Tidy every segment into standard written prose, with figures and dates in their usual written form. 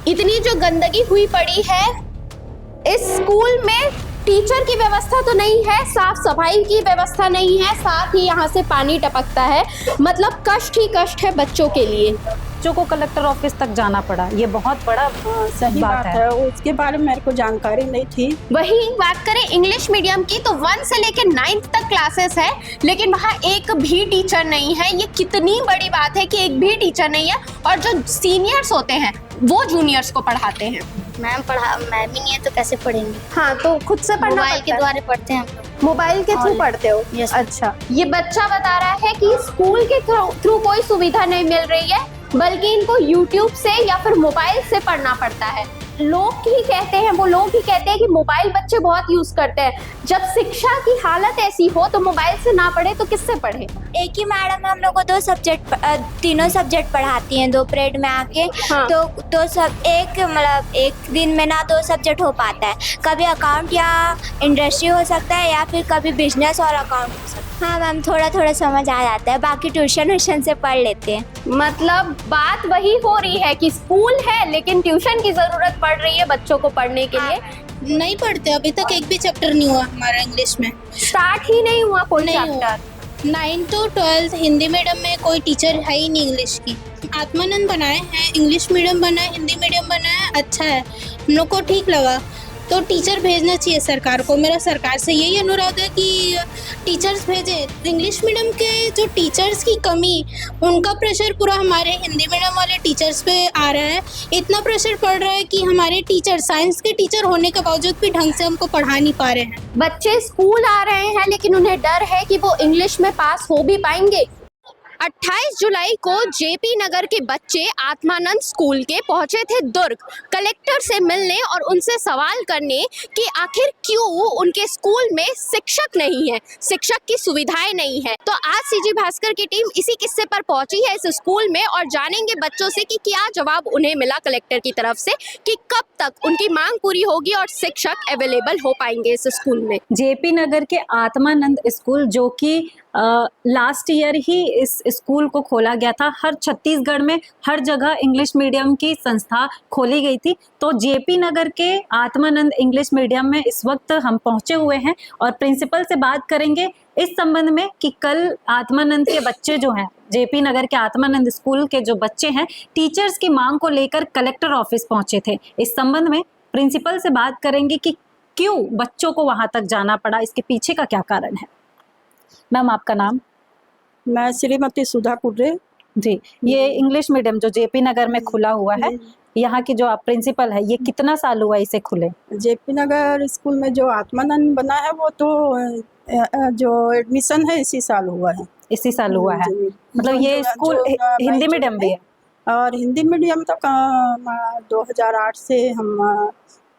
इतनी जो गंदगी हुई पड़ी है इस स्कूल में, टीचर की व्यवस्था तो नहीं है, साफ सफाई की व्यवस्था नहीं है, साथ ही यहाँ से पानी टपकता है। मतलब कष्ट ही कष्ट है बच्चों के लिए। बच्चों को कलेक्टर ऑफिस तक जाना पड़ा, ये बहुत बड़ा सही बात है। उसके बारे में मेरे को जानकारी नहीं थी। वही बात करें इंग्लिश मीडियम की तो 1 से लेकर 9th तक क्लासेस है, लेकिन वहाँ एक भी टीचर नहीं है। ये कितनी बड़ी बात है कि एक भी टीचर नहीं है, और जो सीनियर्स होते हैं वो जूनियर्स को पढ़ाते हैं। मैम ही नहीं है तो कैसे पढ़ेंगे? हाँ, तो खुद से पढ़ना मोबाइल के द्वारा पढ़ते हैं हम लोग। मोबाइल के थ्रू पढ़ते हो? यस। अच्छा, ये बच्चा बता रहा है कि स्कूल के थ्रू कोई सुविधा नहीं मिल रही है, बल्कि इनको YouTube से या फिर मोबाइल से पढ़ना पड़ता है। लोग ही कहते हैं, वो लोग ही कहते हैं कि मोबाइल बच्चे बहुत यूज करते हैं। जब शिक्षा की हालत ऐसी हो तो मोबाइल से ना पढ़े तो किससे पढ़े? एक ही मैडम हम लोग को तीनों सब्जेक्ट पढ़ाती हैं 2 पीरियड में आके। हाँ। तो सब एक दिन में ना 2 सब्जेक्ट हो पाता है। कभी अकाउंट या इंडस्ट्री हो सकता है, या फिर कभी बिजनेस और अकाउंट हो सकता है। हाँ मैम, थोड़ा थोड़ा समझ आ जाता है, बाकी ट्यूशन से पढ़ लेते हैं। मतलब बात वही हो रही है कि स्कूल है लेकिन ट्यूशन की जरूरत पड़ रही है बच्चों को पढ़ने के लिए। नहीं पढ़ते, अभी तक एक भी चैप्टर नहीं हुआ हमारा इंग्लिश में। स्टार्ट ही नहीं हुआ कोई नहीं हुआ। चैप्टर। 9 to 12 हिंदी मीडियम में कोई टीचर है ही नहीं इंग्लिश की। आत्मानंद बनाए हैं, इंग्लिश मीडियम बना है, हिंदी मीडियम बना है, अच्छा है, हम लोग को ठीक लगा। तो टीचर भेजना चाहिए सरकार को। मेरा सरकार से यही अनुरोध है कि टीचर्स भेजे। इंग्लिश मीडियम के जो टीचर्स की कमी, उनका प्रेशर पूरा हमारे हिंदी मीडियम वाले टीचर्स पे आ रहा है। इतना प्रेशर पड़ रहा है कि हमारे टीचर, साइंस के टीचर होने के बावजूद भी ढंग से हमको पढ़ा नहीं पा रहे हैं। बच्चे स्कूल आ रहे हैं लेकिन उन्हें डर है कि वो इंग्लिश में पास हो भी पाएंगे। 28 जुलाई को जेपी नगर के बच्चे आत्मानंद स्कूल के पहुंचे थे दुर्ग, कलेक्टर से मिलने और उनसे सवाल करने कि आखिर क्यों उनके स्कूल में शिक्षक नहीं है, शिक्षक की सुविधाएं नहीं है। तो आज सीजी भास्कर की टीम इसी किस्से पर पहुंची है इस स्कूल में, और जानेंगे बच्चों से कि क्या जवाब उन्हें मिला कलेक्टर की तरफ से कि कब तक उनकी मांग पूरी होगी और शिक्षक अवेलेबल हो पाएंगे इस स्कूल में। जेपी नगर के आत्मानंद स्कूल, जो कि लास्ट ईयर ही इस स्कूल को खोला गया था। हर छत्तीसगढ़ में हर जगह इंग्लिश मीडियम की संस्था खोली गई थी। तो जेपी नगर के आत्मानंद इंग्लिश मीडियम में इस वक्त हम पहुंचे हुए हैं और प्रिंसिपल से बात करेंगे इस संबंध में कि कल आत्मानंद के बच्चे जो हैं, जेपी नगर के आत्मानंद स्कूल के जो बच्चे हैं, टीचर्स की मांग को लेकर कलेक्टर ऑफिस पहुंचे थे। इस संबंध में प्रिंसिपल से बात करेंगे कि क्यों बच्चों को वहां तक जाना पड़ा, इसके पीछे का क्या कारण है। मैम, आपका नाम? मैं श्रीमती सुधा कुर्रे जी। ये इंग्लिश मीडियम जो जेपी नगर में खुला हुआ है, यहाँ की जो आप प्रिंसिपल है, ये कितना साल हुआ इसे खुले? जेपी नगर स्कूल में जो आत्मानंद बना है वो तो जो एडमिशन है इसी साल हुआ है। इसी साल हुआ है? मतलब ये स्कूल हिंदी मीडियम भी है? और हिंदी मीडियम तो 2008 से हम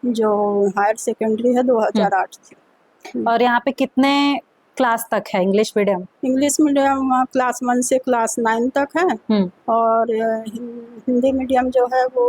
जो हायर सेकेंडरी है 2008 से। और यहाँ पे कितने क्लास तक है English medium? English medium class 1 से क्लास 9 तक है, और हिंदी मीडियम जो है वो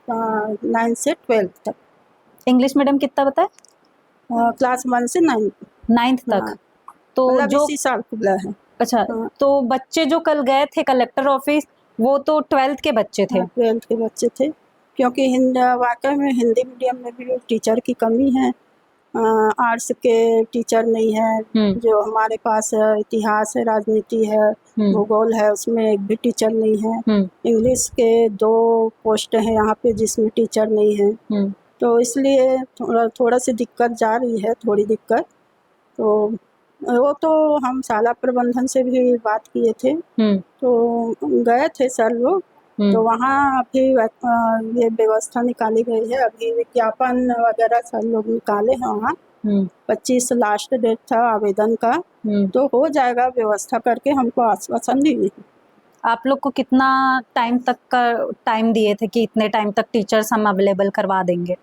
9 से 12 तक। इंग्लिश मीडियम कितना बताए? क्लास 1 से 9th तक। हाँ। तो मतलब जो इसी साल खुला है। अच्छा, तो बच्चे जो कल गए थे कलेक्टर ऑफिस, वो तो 12th के बच्चे थे? 12th के बच्चे थे, क्योंकि वाकई में हिंदी मीडियम में भी टीचर की कमी है। आर्ट्स के टीचर नहीं है, जो हमारे पास इतिहास है, राजनीति है, भूगोल है, उसमें एक भी टीचर नहीं है। इंग्लिश के 2 पोस्ट हैं यहाँ पे जिसमें टीचर नहीं है। तो इसलिए थोड़ा सी दिक्कत जा रही है, थोड़ी दिक्कत। तो वो तो हम शाला प्रबंधन से भी बात किए थे, तो गए थे सर लोग, तो वहाँ अभी ये व्यवस्था निकाली गई है। अभी विज्ञापन वगैरह सब लोग निकाले हैं वहाँ। 25 लास्ट डेट था आवेदन का, तो हो जाएगा व्यवस्था करके, हमको आश्वासन दिए। आप लोग को कितना टाइम तक का टाइम दिए थे कि इतने टाइम तक टीचर्स हम अवेलेबल करवा देंगे,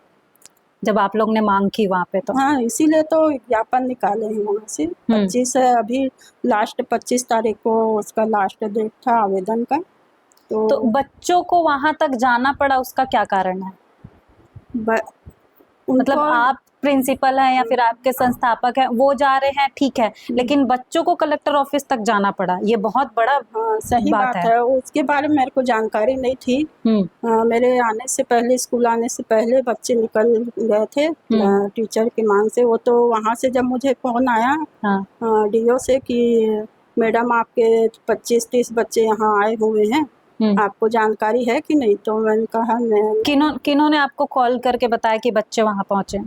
जब आप लोग ने मांग की वहाँ पे? तो हाँ, इसीलिए तो विज्ञापन निकाले हैं वहाँ से। 25 है अभी, लास्ट 25 तारीख को उसका लास्ट डेट था आवेदन का। तो बच्चों को वहां तक जाना पड़ा, उसका क्या कारण है? मतलब प्रिंसिपल है या फिर आपके संस्थापक है वो जा रहे हैं, ठीक है, लेकिन बच्चों को कलेक्टर ऑफिस तक जाना पड़ा, ये बहुत बड़ा हाँ, सही बात है। उसके बारे में मेरे को जानकारी नहीं थी। मेरे आने से पहले, स्कूल आने से पहले बच्चे निकल गए थे टीचर की मांग से। वो तो वहाँ से जब मुझे फोन आया डीओ से कि मैडम आपके 25-30 बच्चे यहाँ आए हुए हैं, आपको जानकारी है कि नहीं, तो मैंने कहा मैं। किन्होंने आपको कॉल करके बताया कि बच्चे वहाँ पहुँचे?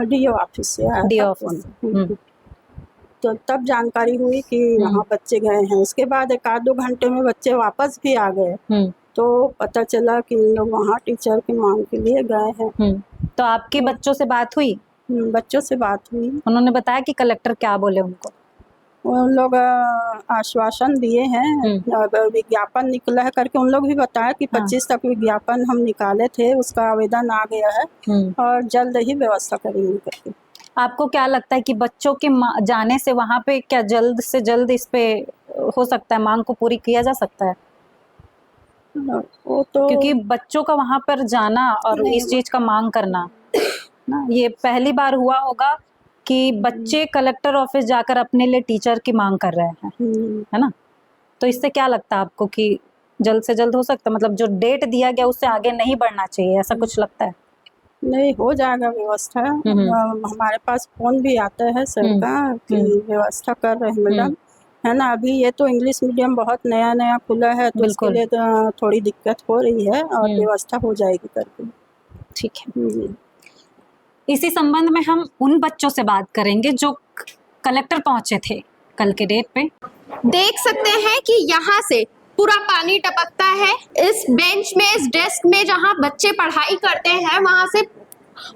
डीओ ऑफिस से आया, डीओ था ऑफिस फोन। तो तब जानकारी हुई कि वहाँ बच्चे गए हैं। उसके बाद 1-2 घंटे में बच्चे वापस भी आ गए, तो पता चला कि लोग वहाँ टीचर की मांग के लिए गए हैं। तो आपके बच्चों से बात हुई? बच्चों से बात हुई। उन्होंने बताया कि कलेक्टर क्या बोले उनको? उन लोग आश्वासन दिए हैं, विज्ञापन निकला है करके उन लोग भी बताया कि 25 तक विज्ञापन हम निकाले थे, उसका आवेदन आ गया है और जल्द ही व्यवस्था करेंगे करके। आपको क्या लगता है कि बच्चों के जाने से वहाँ पे क्या जल्द से जल्द इस पे हो सकता है, मांग को पूरी किया जा सकता है? वो तो क्योंकि बच्चों का वहाँ पर जाना और इस चीज का मांग करना ना, ये पहली बार हुआ होगा कि बच्चे कलेक्टर ऑफिस जाकर अपने लिए टीचर की मांग कर रहे हैं, है ना? तो इससे क्या लगता है आपको कि जल्द से जल्द हो सकता है, मतलब जो डेट दिया गया उससे आगे नहीं बढ़ना चाहिए, ऐसा कुछ लगता है? नहीं, हो जाएगा व्यवस्था। हमारे पास फोन भी आता है सर का कि व्यवस्था कर रहे हैं मैडम, है ना। अभी ये तो इंग्लिश मीडियम बहुत नया नया खुला है, तो इसके लिए तो थोड़ी दिक्कत हो रही है और व्यवस्था हो जाएगी करके। ठीक है। इसी संबंध में हम उन बच्चों से बात करेंगे जो कलेक्टर पहुंचे थे कल के डेट पे। देख सकते हैं कि यहाँ से पूरा पानी टपकता है इस बेंच में, इस डेस्क में जहाँ बच्चे पढ़ाई करते हैं,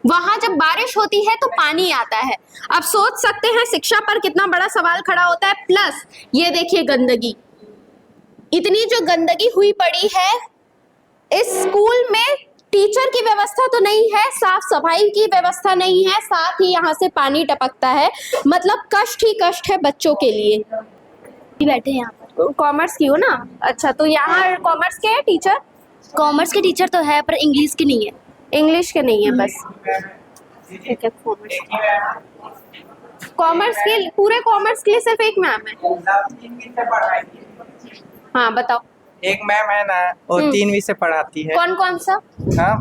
वहाँ जब बारिश होती है तो पानी आता है। अब सोच सकते हैं शिक्षा पर कितना बड़ा सवाल खड़ा होता है। प्लस ये देखिए गंदगी, इतनी जो गंदगी हुई पड़ी है इस स्कूल में, टीचर की व्यवस्था तो नहीं है, साफ सफाई की व्यवस्था नहीं है, साथ ही यहाँ से पानी टपकता है। मतलब कष्ट ही कष्ट है बच्चों के लिए। बैठे यहाँ पर। कॉमर्स की हो ना? अच्छा, तो यहाँ कॉमर्स के है टीचर? कॉमर्स के टीचर तो है पर इंग्लिश की नहीं है। इंग्लिश के नहीं है बस। ठीक है, कॉमर्स के, पूरे कॉमर्स के लिए सिर्फ एक मैम है। हाँ बताओ। एक मैम है ना, वो 3 विषय पढ़ाती है। कौन कौन सा? हाँ,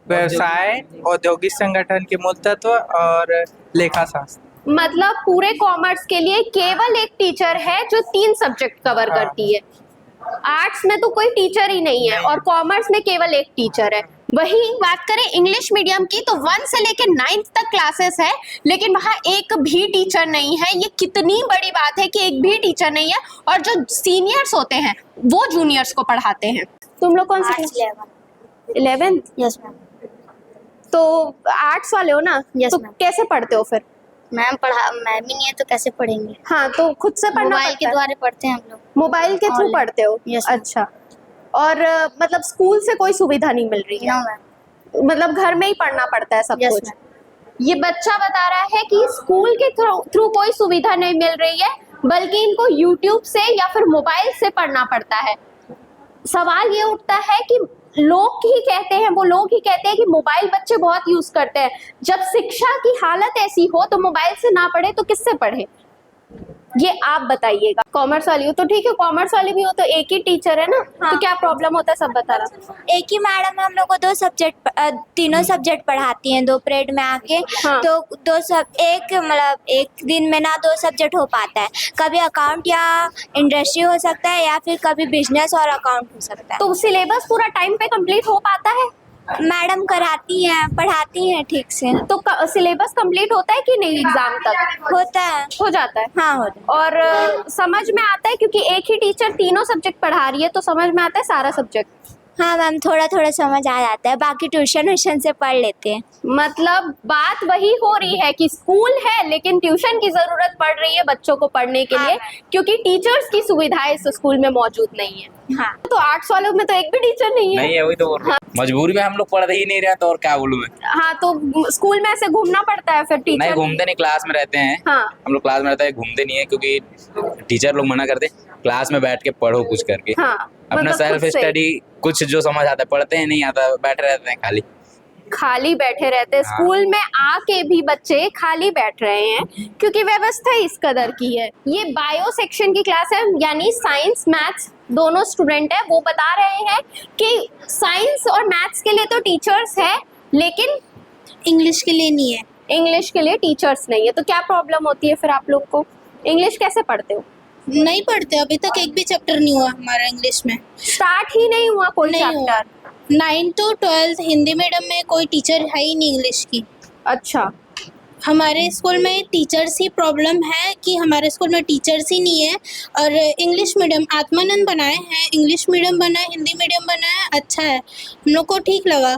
व्यवसाय, औद्योगिक संगठन के मूल तत्व और लेखा शास्त्र। मतलब पूरे कॉमर्स के लिए केवल एक टीचर है जो 3 सब्जेक्ट कवर करती है। आर्ट्स में तो कोई टीचर ही नहीं है और कॉमर्स में केवल एक टीचर है। वही बात करें इंग्लिश मीडियम की तो 1 से लेकर 9th तक क्लासेस है, लेकिन वहाँ एक भी टीचर नहीं है। ये कितनी बड़ी बात है कि एक भी टीचर नहीं है और जो सीनियर्स होते हैं वो जूनियर्स को पढ़ाते हैं। तुम लोग कौन सी? 11th? Yes ma'am. तो आर्ट्स वाले हो ना? यस तो मैम। कैसे पढ़ते हो फिर? मैम मैम ही नहीं है तो कैसे पढ़ेंगे? हाँ, तो खुद से पढ़ना मोबाइल के पड़ता है। द्वारा पढ़ते हैं हम लोग। मोबाइल के थ्रू Online। पढ़ते हो? Yes, ma'am। अच्छा। और मतलब स्कूल से कोई सुविधा नहीं मिल रही है? No ma'am. मतलब घर में ही पढ़ना पड़ता है सब Yes, कुछ? ये बच्चा बता रहा है कि स्कूल के थ्रू कोई सुविधा नहीं मिल रही है, बल्कि इनको YouTube से या फिर मोबाइल से पढ़ना पड़ता है। सवाल ये उठता है कि लोग ही कहते हैं कि मोबाइल बच्चे बहुत यूज करते हैं। जब शिक्षा की हालत ऐसी हो तो मोबाइल से ना पढ़े तो किससे पढ़े? ये आप बताइएगा। कॉमर्स वाली हो तो ठीक है, कॉमर्स वाली भी हो तो एक ही टीचर है ना? हाँ। तो क्या प्रॉब्लम होता है सब बता रहा। एक ही मैडम हम लोग को तीनों सब्जेक्ट पढ़ाती हैं 2 पीरियड में आके। हाँ। तो एक दिन में ना 2 सब्जेक्ट हो पाता है। कभी अकाउंट या इंडस्ट्री हो सकता है या फिर कभी बिजनेस और अकाउंट हो सकता है। तो सिलेबस पूरा टाइम पे कंप्लीट हो पाता है? मैडम कराती हैं, पढ़ाती हैं ठीक से। तो सिलेबस कंप्लीट होता है कि नहीं एग्जाम तक? होता है। हो जाता है। हाँ होता है। और समझ में आता है क्योंकि एक ही टीचर तीनों सब्जेक्ट पढ़ा रही है तो समझ में आता है सारा सब्जेक्ट? हाँ मैम, थोड़ा थोड़ा समझ आ जाता है, बाकी ट्यूशन से पढ़ लेते हैं। मतलब बात वही हो रही है कि स्कूल है लेकिन ट्यूशन की जरूरत पड़ रही है बच्चों को पढ़ने के लिए, क्योंकि टीचर्स की सुविधाएं इस स्कूल में मौजूद नहीं है। हाँ। तो आर्ट्स वालों में तो एक भी टीचर नहीं है। नहीं है, वही तो बोल रहा हूं। मजबूरी में हम लोग पढ़ ही नहीं रहे तो और क्या बोलूं मैं। हाँ, तो स्कूल में ऐसे घूमना पड़ता है फिर टीचर? नहीं घूमते नहीं, क्लास में रहते हैं। हाँ। हम लोग क्लास में रहते हैं, घूमते नहीं है क्योंकि टीचर लोग मना करते, क्लास में बैठ के पढ़ो कुछ करके। हाँ, अपना मतलब सेल्फ खुद से। स्टडी कुछ जो समझ आता है पढ़ते हैं, नहीं आता बैठे रहते हैं खाली। खाली बैठे रहते हैं। स्कूल में आके भी बच्चे खाली बैठ रहे हैं क्योंकि व्यवस्था इस कदर की है। ये बायो सेक्शन की क्लास है, यानी साइंस मैथ्स दोनों स्टूडेंट है। वो बता रहे हैं कि साइंस और मैथ्स के लिए तो टीचर्स है, लेकिन इंग्लिश के लिए नहीं है। इंग्लिश के लिए टीचर्स नहीं है। तो क्या प्रॉब्लम होती है फिर आप लोग को? इंग्लिश कैसे पढ़ते हो? नहीं पढ़ते, अभी तक एक भी चैप्टर नहीं हुआ हमारा इंग्लिश में। स्टार्ट ही नहीं हुआ कोई नहीं हुआ। चैप्टर? 9 to 12 हिंदी मीडियम में कोई टीचर है ही नहीं इंग्लिश की। अच्छा, हमारे स्कूल में टीचर्स ही प्रॉब्लम है कि हमारे स्कूल में टीचर्स ही नहीं है। और इंग्लिश मीडियम आत्मानंद बनाए हैं, इंग्लिश मीडियम बना है, हिंदी मीडियम बना है, अच्छा है, हम लोग को ठीक लगा।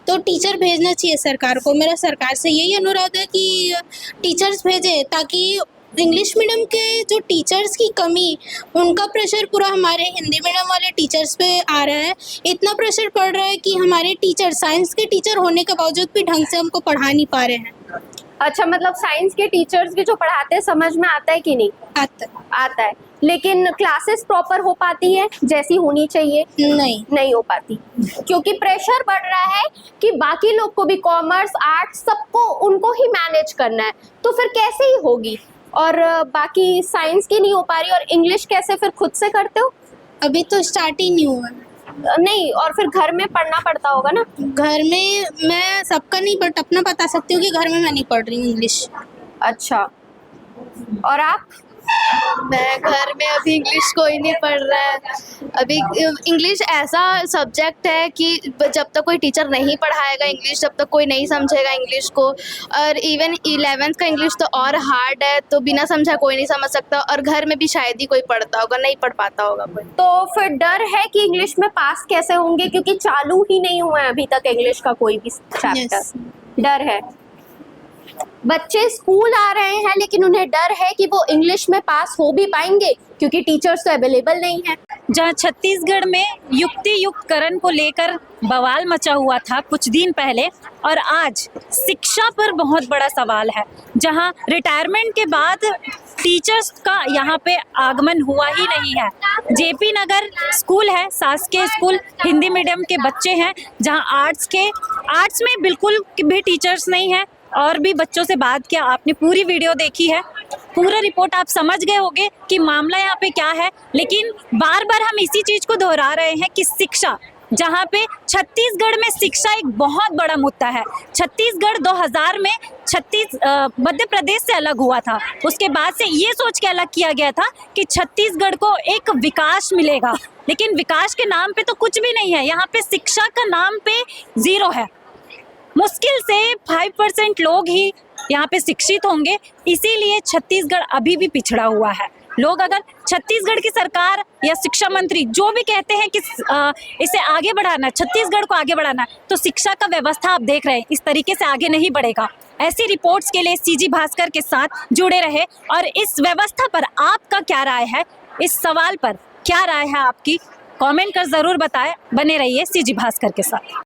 तो टीचर भेजना चाहिए सरकार को। मेरा सरकार से यही अनुरोध है कि टीचर्स भेजे, ताकि इंग्लिश मीडियम के जो टीचर्स की कमी, उनका प्रेशर पूरा हमारे हिंदी मीडियम वाले टीचर्स पे आ रहा है। इतना प्रेशर पड़ रहा है कि हमारे टीचर, साइंस के टीचर होने के बावजूद भी ढंग से हमको पढ़ा नहीं पा रहे हैं। अच्छा, मतलब साइंस के टीचर्स भी जो पढ़ाते हैं समझ में आता है कि नहीं? आता है, लेकिन क्लासेस प्रॉपर हो पाती है जैसी होनी चाहिए? नहीं हो पाती, क्योंकि प्रेशर बढ़ रहा है कि बाकी लोग को भी, कॉमर्स आर्ट्स सबको उनको ही मैनेज करना है, तो फिर कैसे ही होगी? और बाकी साइंस की नहीं हो पा रही, और इंग्लिश कैसे फिर खुद से करते हो? अभी तो स्टार्ट ही नहीं हुआ। नहीं, और फिर घर में पढ़ना पड़ता होगा ना? घर में मैं सबका नहीं, बट अपना बता सकती हूँ कि घर में मैं नहीं पढ़ रही हूँ इंग्लिश। अच्छा, और आप? मैं घर में अभी इंग्लिश कोई नहीं पढ़ रहा है। अभी इंग्लिश ऐसा सब्जेक्ट है कि जब तक कोई टीचर नहीं पढ़ाएगा इंग्लिश, जब तक कोई नहीं समझेगा इंग्लिश को। और इवन 11th का इंग्लिश तो और हार्ड है, तो बिना समझा कोई नहीं समझ सकता। और घर में भी शायद ही कोई पढ़ता होगा, नहीं पढ़ पाता होगा कोई। तो फिर डर है कि इंग्लिश में पास कैसे होंगे, क्योंकि चालू ही नहीं हुआ है अभी तक इंग्लिश का कोई भी चैप्टर। Yes. डर है। बच्चे स्कूल आ रहे हैं, लेकिन उन्हें डर है कि वो इंग्लिश में पास हो भी पाएंगे क्योंकि टीचर्स तो अवेलेबल नहीं है। जहां छत्तीसगढ़ में युक्ति युक्तकरण को लेकर बवाल मचा हुआ था कुछ दिन पहले, और आज शिक्षा पर बहुत बड़ा सवाल है। जहां रिटायरमेंट के बाद टीचर्स का यहाँ पे आगमन हुआ ही नहीं है। जेपी नगर स्कूल है, शासकीय स्कूल, हिंदी मीडियम के बच्चे हैं, जहां आर्ट्स में बिल्कुल भी टीचर्स नहीं है। और भी बच्चों से बात किया, आपने पूरी वीडियो देखी है, पूरा रिपोर्ट आप समझ गए होंगे कि मामला यहाँ पे क्या है। लेकिन बार बार हम इसी चीज़ को दोहरा रहे हैं कि शिक्षा, जहाँ पे छत्तीसगढ़ में शिक्षा एक बहुत बड़ा मुद्दा है। छत्तीसगढ़ 2000 में मध्य प्रदेश से अलग हुआ था। उसके बाद से ये सोच के अलग किया गया था कि छत्तीसगढ़ को एक विकास मिलेगा, लेकिन विकास के नाम पे तो कुछ भी नहीं है। यहाँ पे शिक्षा का नाम पे 0 है। मुश्किल से 5% लोग ही यहाँ पे शिक्षित होंगे, इसीलिए छत्तीसगढ़ अभी भी पिछड़ा हुआ है। लोग अगर छत्तीसगढ़ की सरकार या शिक्षा मंत्री जो भी कहते हैं कि इसे आगे बढ़ाना, छत्तीसगढ़ को आगे बढ़ाना, तो शिक्षा का व्यवस्था आप देख रहे हैं इस तरीके से आगे नहीं बढ़ेगा। ऐसी रिपोर्ट्स के लिए सीजी भास्कर के साथ जुड़े रहे। और इस व्यवस्था पर आपका क्या राय है, इस सवाल पर क्या राय है आपकी, कमेंट कर ज़रूर बताएं। बने रहिए सीजी भास्कर के साथ।